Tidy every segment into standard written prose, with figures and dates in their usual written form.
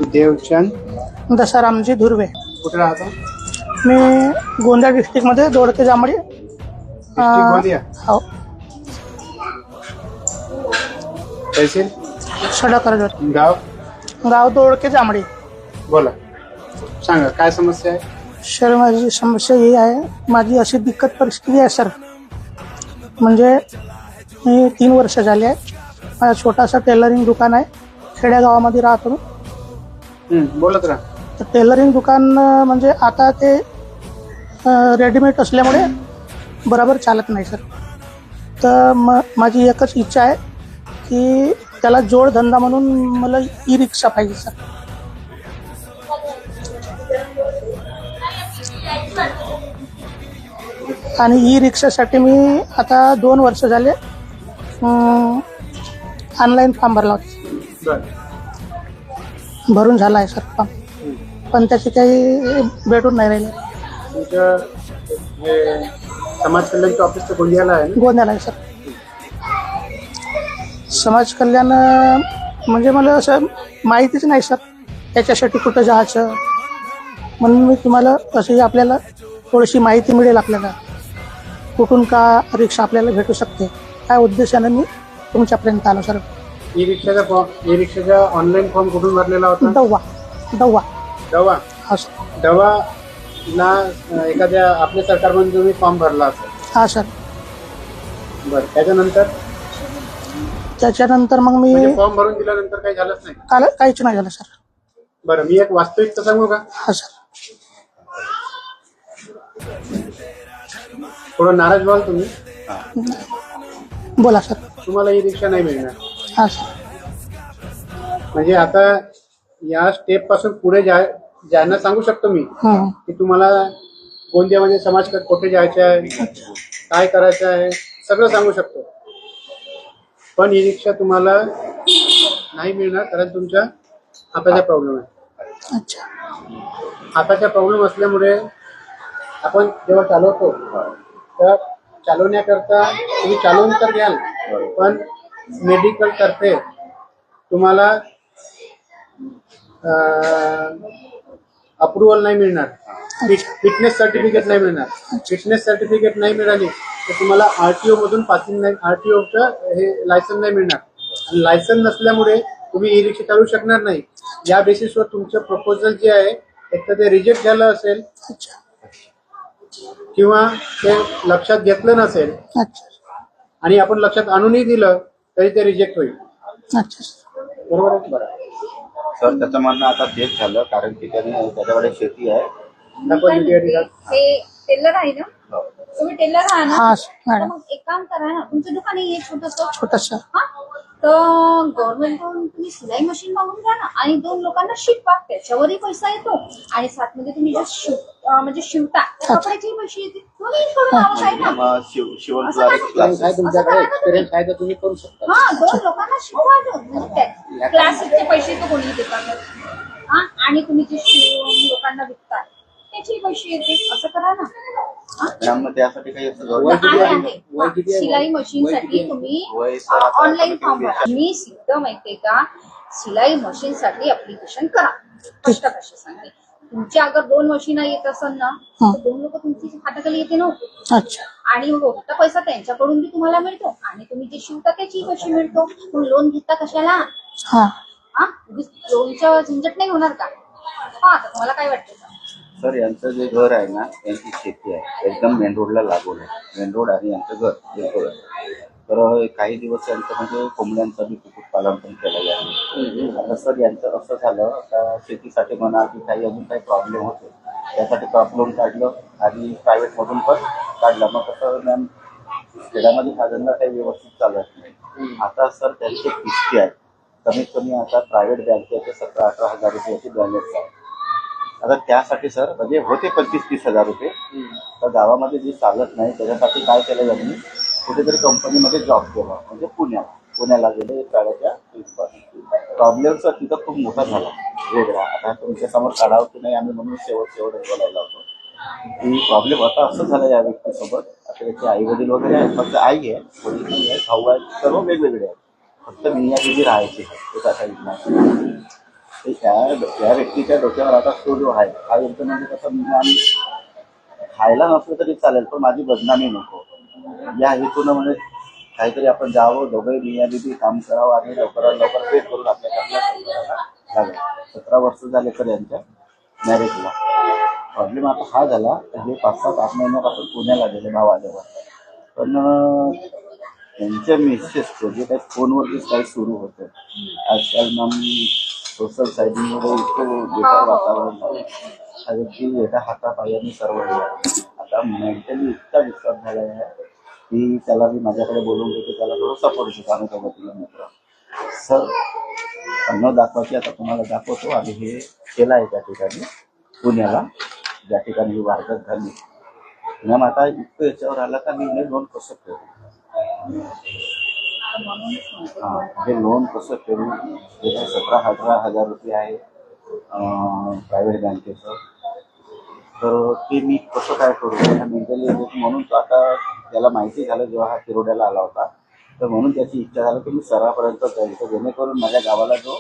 देवचंद दसारामजी धुर्वे. कुठे राहता? मी गोंदिया डिस्ट्रिक्टमध्ये दोडके जांभळी. गोंदिया. हो. तहसील सडाकर. गाव दोडके जांभळी. बोला, सांगा काय समस्या आहे? सर माझी समस्या ही आहे, माझी अशी दिक्कत परिस्थिती आहे सर. म्हणजे मी 3 वर्ष झाले आहे. माझा छोटासा टेलरिंग दुकान आहे, खेड्यागावामध्ये राहतो मी. बोलत राहा. तर टेलरिंग दुकान म्हणजे आता ते रेडीमेड असल्यामुळे बरोबर चालत नाही सर. तर माझी एकच इच्छा आहे की त्याला जोडधंदा म्हणून मला ई रिक्षा पाहिजे सर. आणि ई रिक्षासाठी मी आता 2 वर्ष झाले ऑनलाईन फॉर्म भरला होता. भरून झाला आहे सर फॉर्म, पण त्याची काही भेटून नाही राहिले. समाज कल्याणचं ऑफिस तर गोंदियाला आहे ना? गोंदियाला आहे सर. समाज कल्याण म्हणजे मला असं माहितीच नाही सर त्याच्यासाठी कुठं जायचं, म्हणून मी तुम्हाला अशी आपल्याला थोडीशी माहिती मिळेल आपल्याला कुठून का रिक्षा आपल्याला भेटू शकते, काय उद्देशाने मी तुमच्यापर्यंत आलो सर. ई रिक्षाचा ऑनलाईन फॉर्म कुठून भरलेला होता? दवा. हा सर. दवाला एखाद्या आपल्या सरकारमध्ये तुम्ही फॉर्म भरला असेल? हा सर. बरं, त्याच्यानंतर मग मी फॉर्म भरून दिल्यानंतर काही झालंच नाही? काहीच नाही झालं सर. बरं, मी एक वास्तविकता सांगू का? हा सर. थोडं नाराज व्हाल तुम्ही. बोला सर. तुम्हाला ई रिक्षा नाही मिळणार. हा सर. म्हणजे आता या स्टेप पासून पुढे जायला सांगू शकतो मी की तुम्हाला गोंदियामध्ये समाज कुठे जायचं आहे, काय करायचं आहे, सगळं सांगू शकतो. पण ई रिक्षा तुम्हाला नाही मिळणार कारण तुमच्या हाताचा प्रॉब्लेम आहे. अच्छा. हाताचा प्रॉब्लेम असल्यामुळे आपण जेव्हा चालवतो तर चालवण्याकरता तुम्ही चालवून तर घ्याल, पण मेडिकल तर्फे तुम्हाला अप्रुव्हल नाही मिळणार, फिटनेस सर्टिफिकेट नाही मिळणार. फिटनेस सर्टिफिकेट नाही मिळाली तर तुम्हाला आरटीओ मधून पासिंग नाही, आरटीओचं हे लायसन नाही मिळणार. आणि लायसन नसल्यामुळे तुम्ही ई रिक्षा चालवू शकणार नाही. या बेसिसवर तुमचं प्रपोजल जे आहे एक तर ते रिजेक्ट झालं असेल किंवा ते लक्षात घेतलं नसेल आणि आपण लक्षात आणूनही दिलं तरी ते रिजेक्ट होईल. बरोबर आहे? बरं सर, त्याचं म्हणणं आता तेच झालं कारण की त्याच्याकडे शेती आहे. हे टेलर आहे ना, तुम्ही टेलर आहात ना? हा मॅडम. मग एक काम करा ना, तुमचं दुकान आहे छोटस. तर गव्हर्नमेंटकडून तुम्ही सिलाई मशीन मागून घ्या ना आणि 2 लोकांना शिकवा, त्याच्यावरही पैसा येतो. आणि साथ मध्ये तुम्ही जे म्हणजे शिवता त्या कपड्याचे पैसे येतील. तुमच्याकडे एक्सपिरियन्स आहे तर तुम्ही करू शकता. हा, 2 लोकांना शिकवा, म्हणजे क्लासेसचे पैसे तर कोणी देतात. हा, आणि तुम्ही जे लोकांना विकता त्याचे पैसे येतील. असं करा ना. त्यासाठी काही सिलाई मशीन साठी तुम्ही ऑनलाईन फॉर्म भरा. मी सिद्ध माहितीये का, सिलाई मशीन साठी अप्लिकेशन करा. कष्ट कसे सांगते, तुमच्या अगर 2 मशीन येत असेल ना तर 2 लोक तुमची हाताखाली येते ना. आणि मग पैसा त्यांच्याकडून बी तुम्हाला मिळतो आणि तुम्ही जे शिवता त्याची पैसे मिळतो. मग लोन घेता कशाला? लोनच्या झंझट नाही होणार का? हा, तर तुम्हाला काय वाटतं? सर, यांचं जे घर आहे ना, यांची शेती आहे, एकदम मेन रोडला लागून आहे. मेन रोड आणि यांचं घर बिलकुल आहे. तर काही दिवस यांचं म्हणजे कोंबड्यांचं बी कुक्कुटपालन पण केलं जाते. आता सर यांचं असं झालं का शेतीसाठी म्हणा की काही अजून काही प्रॉब्लेम होते, त्यासाठी क्रॉप लोन काढलं आणि प्रायव्हेटमधून पण काढलं. मग कसं मॅम, खेड्यामध्ये साधारणतः काही व्यवस्थित चालत नाही. आता सर त्यांची किस्ती आहे, कमीत कमी आता प्रायव्हेट बँकेचे 17-18 हजार रुपयाची बॅलन्स आहे. आता त्यासाठी सर म्हणजे होते 25-30 हजार रुपये. तर गावामध्ये जे चालत नाही त्याच्यासाठी काय केलं त्यांनी, कुठेतरी कंपनीमध्ये जॉब केला, म्हणजे पुण्याला गेले शाळेच्या प्रिन्सिपल. प्रॉब्लेम सर तिथं खूप मोठा झाला वेगळा. आता तुमच्या समोर काढावं की नाही आम्ही म्हणून शेवट बोलायला होतो की प्रॉब्लेम आता असं झालं या व्यक्तीसोबत. आता त्याचे आई वडील वगैरे आहेत, फक्त आई आहे, वडील नाही आहे, भाऊ आहेत, सर्व वेगवेगळे आहेत. फक्त मी या दिदी राहायची आहे. त्या व्यक्तीच्या डोक्यावर आता तो जो आहे हा एकदम म्हणजे कसं म्हणजे आम्ही खायला नसलं तरी चालेल पण माझी बदनामी नको या हेतून म्हणजे काहीतरी आपण जावं दोघंही बिया बिबी काम करावं आणि लवकरात लवकर पेट करून आपल्या लागेल. 17 वर्ष झाले तर यांच्या मॅरेजला. प्रॉब्लेम आता हा झाला हे 5-7-8 महिन्यापासून पुण्याला गेले भाव आल्यावर. पण त्यांच्या मिसेसचं जे काही फोनवरतीच काही सुरू होतं आजकाल मग सोशल सायटिंगमध्ये इतकं बेकार वातावरण झालं हा व्यक्ती एका हातापायाने सर्व आता मेंटली इतका डिस्टर्ब झाला आहे की त्याला मी माझ्याकडे बोलून घेतो त्याला थोडं सपोर्ट देतो आम्ही सोबतीला मित्र सर न दाखवायची आता तुम्हाला दाखवतो आणि हे केलं आहे त्या ठिकाणी पुण्याला ज्या ठिकाणी ही वारकत झाली मॅम आता इतकं याच्यावर आलं का मी हे लोन कसं करू हे लोन कसं करू जे काही 17,000 रुपये आहे प्रायव्हेट बँकेचं तर ते मी कसं काय करू मेंटली म्हणून तो आता त्याला माहिती झालं जेव्हा हा तिरोड्याला आला होता तर म्हणून त्याची इच्छा झाली की मी सरापर्यंत जाईल तर जेणेकरून माझ्या गावाला जो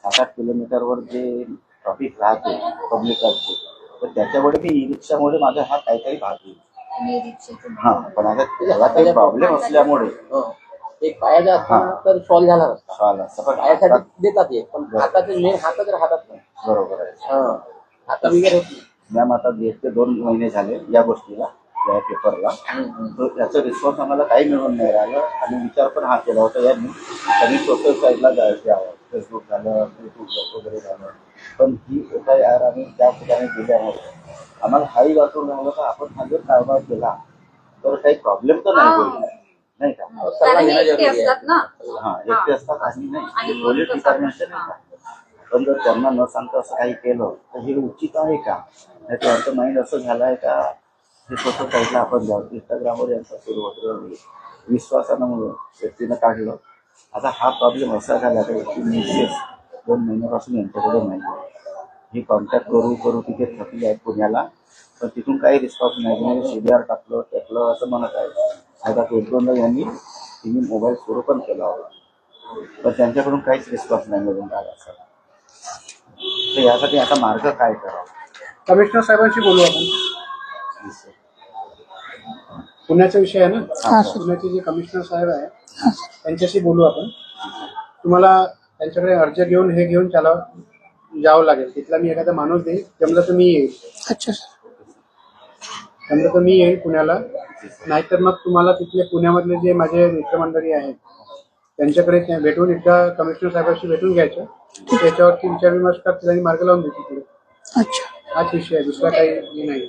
7-8 किलोमीटरवर जे ट्रॉफिक राहते पब्लिक असते तर त्याच्यामुळे मी ई रिक्षामुळे माझा हा काहीतरी भाग येईल हां पण आता त्याला काही प्रॉब्लेम असल्यामुळे एक पायाचा असता तर सॉल्व झाला नसता चालेल सगळं पायासाठी देतात ते पण हाताचे मेन हातच राहतात नाही बरोबर आहे हाता वगैरे होत नाही. मॅम आता 1 ते 2 महिने झाले या गोष्टीला या पेपरला तर याचा रिस्पॉन्स आम्हाला काही मिळून नाही राहिलं आणि विचार पण हा केला होता यांनी त्यांनी सोशल साईडला जायचं यावं फेसबुक झालं यूट्यूब वगैरे झालं पण ही एका यार आम्ही त्या ठिकाणी गेल्यामुळे आम्हाला हाही वाटून राहिलं का आपण हा जर कारभार केला तर काही प्रॉब्लेम तर नाही होईल नाही का सल्ला घेणं एकटे जरुरी असतात ना हा एकटे असतात आणि नाही पोलीस डिपार्टमेंटचे नाही का पण जर त्यांना न सांगता असं काही केलं तर हे उचित आहे का नाही त्यांचं माइंड असं झालं आहे का हे सोशल साईडला आपण जाऊ इंस्टाग्रामवर यांचा सुरू होतं विश्वासानं व्यक्तीनं काढलं आता हा प्रॉब्लेम असा झाला तर व्यक्ती मिसेस 2 महिन्यापासून यांच्याकडे नाही ही कॉन्टॅक्ट करू तिथे थकली आहे पुण्याला पण तिथून काही रिस्पॉन्स नाही म्हणजे CBR टाकलं असं म्हणत आहे आता 1-2दा यांनी तिने मोबाईल सुरू पण केला होता पण त्यांच्याकडून काहीच रिस्पॉन्स नाही मिळून राहिला सर तर यासाठी आता मार्ग काय करावा कमिशनर साहेबांशी बोलू आपण पुण्याचा विषय आहे ना पुण्याचे जे कमिशनर साहेब आहे त्यांच्याशी बोलू आपण तुम्हाला त्यांच्याकडे अर्ज घेऊन त्याला जावं लागेल तिथला मी एखादा माणूस देईल जमलं तर मी येईल अच्छा जमलं तर मी येईल पुण्याला नाहीतर मग तुम्हाला तिथले पुण्यामधले जे माझे मित्रमंडळी आहेत त्यांच्याकडे भेटून एकदा कमिशनर साहेबांशी भेटून घ्यायचं त्याच्यावरती विचार विमर्श करतील आणि मार्ग लावून देतील पुढे अच्छा हाच विषय आहे दुसरा काही नाही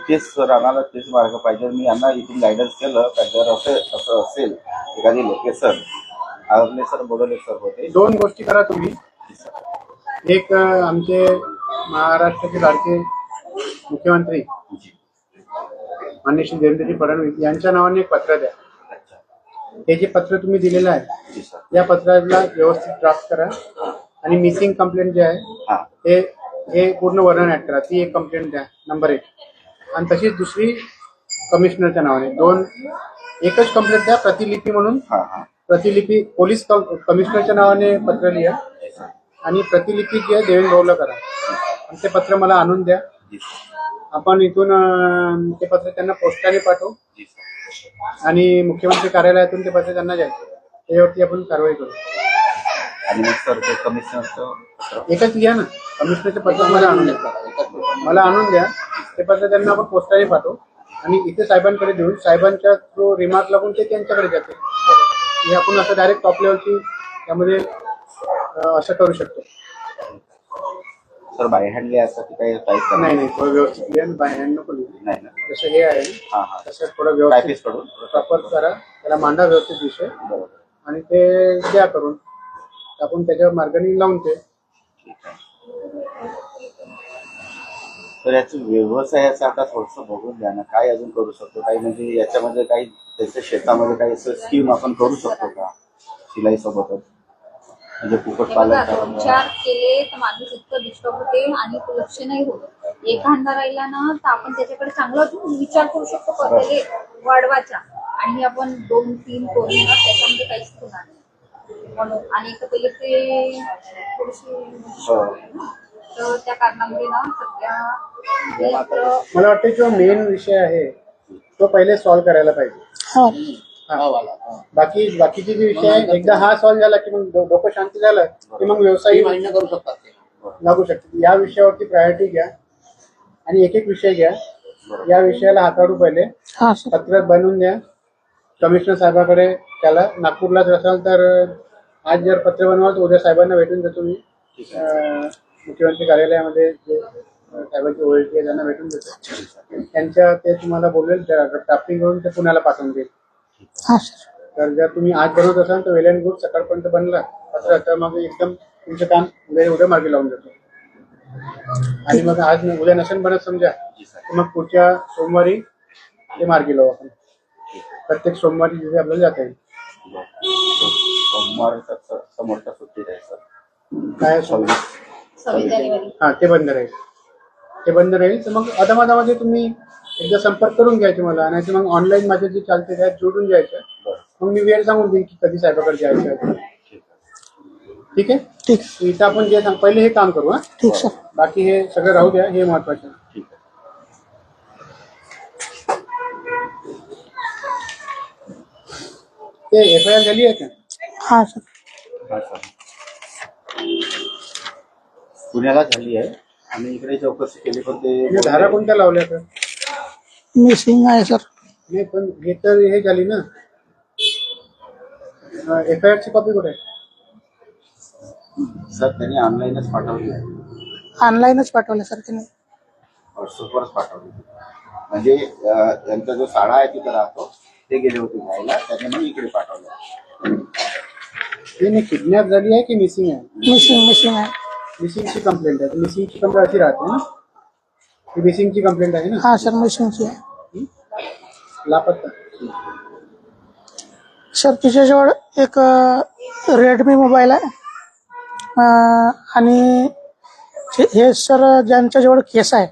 तेच सर आम्हाला तेच मार्ग पाहिजे मी यांना इथून गायडन्स केलं का जर असं असेल एखादी लोकेशन आवले सर बोडवले सर होते 2 गोष्टी करा तुम्ही एक आमचे महाराष्ट्राचे लाडके मुख्यमंत्री माननीय श्री देवेंद्रजी फडणवीस यांच्या नावाने एक पत्र द्या हे जे पत्र तुम्ही दिलेलं आहे या पत्राला व्यवस्थित ड्राफ्ट करा आणि मिसिंग कंप्लेंट जे आहे हे पूर्ण वर्णन ऍड करा ती एक कंप्लेंट द्या नंबर 1 आणि तशीच दुसरी कमिशनरच्या नावाने एकच कंप्लेंट द्या प्रतिलिपी म्हणून प्रतिलिपी पोलीस कमिशनरच्या नावाने पत्र लिहा आणि प्रतिलिपी जे आहे देवेंद्र भाऊला करा आणि ते पत्र मला आणून द्या आपण इथून ते पत्र त्यांना पोस्टाने पाठवू आणि मुख्यमंत्री कार्यालयातून ते पत्र त्यांना द्यायचं त्याच्यावरती आपण कारवाई करू आणि मग सर ते कमिशनरचं एकच लिहा ना कमिशनरचे पत्र मला आणून द्या ते पत्र त्यांना आपण पोस्टाने पाठवू आणि इथे साहेबांकडे देऊन साहेबांच्या थ्रू रिमार्क लागून ते त्यांच्याकडे जाते हे आपण असं डायरेक्ट टॉप लेवलची त्यामध्ये असं करू शकतो सर बाय हँड लिहायसाठी काही टाईप नाही थोडं व्यवस्थित लिहा बाय हँड नको लिहू नाही ना जसं हे आहे तसं थोडं व्यवस्थित टायपिस्ट कडून प्रॉपर करा त्याला मांडा व्यवस्थित विषय बरोबर आणि ते द्या करून आपण त्याच्या मार्गाने लावून ते तर याचं व्यवसायाचं आता थोडंसं बघून द्या ना काय अजून करू शकतो काही म्हणजे याच्यामध्ये काही त्याच्या शेतामध्ये काही असं स्कीम आपण करू शकतो का शिलाई सोबतच म्हणजे कुक्कुटपालन विचार केले तर माणूस इतकं डिस्टर्ब होते आणि तो लक्ष नाही होत एखादा राहिला ना तर आपण त्याच्याकडे चांगला विचार करू शकतो पहिले वाढवायचा आणि आपण 2-3 करून त्याच्यामध्ये काहीच होणार नाही म्हणून आणि एक तर पहिले ते थोडीशी तर त्या कारणामुळे ना सध्या म्हणजे आपलं मला वाटतं जो मेन विषय आहे तो पहिले सॉल्व्ह करायला पाहिजे. हा बाकीचे जे विषय आहे एकदा हा सॉल्व्ह झाला की मग डोकं शांत झालं की मग व्यवसाय मान्य करू शकतात ते. लागू शकते. या विषयावरती प्रायोरिटी घ्या आणि एक एक विषय घ्या. या विषयाला हाताळू पहिले हा सर पत्र बनवून द्या कमिशनर साहेबाकडे. त्याला नागपूरलाच असाल तर आज जर पत्र बनवाल तर उद्या साहेबांना भेटून देतो मी. मुख्यमंत्री कार्यालयामध्ये जे साहेबांची ओळखी आहे त्यांना भेटून देतो. त्यांच्या ते तुम्हाला बोलेल ड्राफ्टिंग करून ते पुण्याला पाठवून देईल. हा सर तर जर तुम्ही आज बनवत असाल तर वेल अँड गुड. सकाळपर्यंत बनला पत्र तर मग एकदम तुमचं काम उद्या मार्गी लावून देतो. आणि मग आज उद्या नसेल बनत समजा तर मग पुढच्या सोमवारी ते मार्गी लावू आपण. प्रत्येक सोमवारी तिथे आपल्याला जाता येईल. सोमवार समोरच्या सुट्टी राहील काय 26 जानेवारी हा ते बंद राहील. ते बंद राहील तर मग अदामधामध्ये तुम्ही एकदा संपर्क करून घ्यायचे मला. नाही तर मग ऑनलाईन माझे जे चालते त्यात जोडून घ्यायचं. मग मी वेळ सांगून देईन की कधी साहेबाकडे जायचं आहे. ठीक आहे. ठीक इथं आपण जे पहिले हे काम करू. हा ठीक सर. बाकी हे सगळं राहू द्या. हे महत्वाचं आहे. ठीक आहे. ते FIR झाली आहे का? हा सर हा सर पुण्याला झाली आहे. आम्ही इकडे चौकशी केली पण म्हणजे ते धारा कोणत्या लावल्या तर मिसिंग आहे सर. नाही पण हे तर हे झाली ना. FIR ची कॉपी कुठे आहे? सर त्यांनी ऑनलाईनच पाठवली आहे. ऑनलाईनच पाठवलं सर त्यांनी. व्हॉट्सअपवरच पाठवली. म्हणजे त्यांचा जो शाळा आहे तिथं राहतो ते गेले होते घ्यायला. त्याने मग इकडे पाठवलं. नाही किडनॅप झाली आहे की मिसिंग आहे? मिसिंग आहे. मिसिंगची कंप्लेंट आहे. मिसिंगची कंप्लेंट अशी राहते ना. ही मिसिंगची कंप्लेंट आहे ना. हा सर मिसिंगची आहे. लापता. सर तिच्याजवळ एक रेडमी मोबाईल आहे. आणि हे सर ज्यांच्याजवळ केस आहे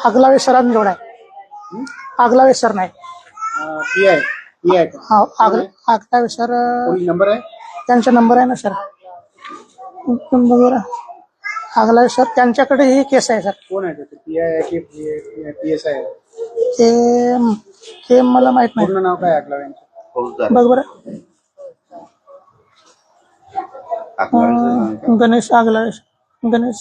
आगलावे सरांजवळ आहे. आगलावे सर नाही. PI का? हा आगलावे सर कोणी नंबर आहे? त्यांचा नंबर आहे ना सर. बघा आगलावे सर त्यांच्याकडे ही केस आहे सर. कोण आहे ते? PI आहे की PSI आहे? ते मला माहित नाही. पूर्ण नाव काय ऐकलं यांचं? फौजदार बघ बरं. अकरावीचं गणेश आगलावे गणेश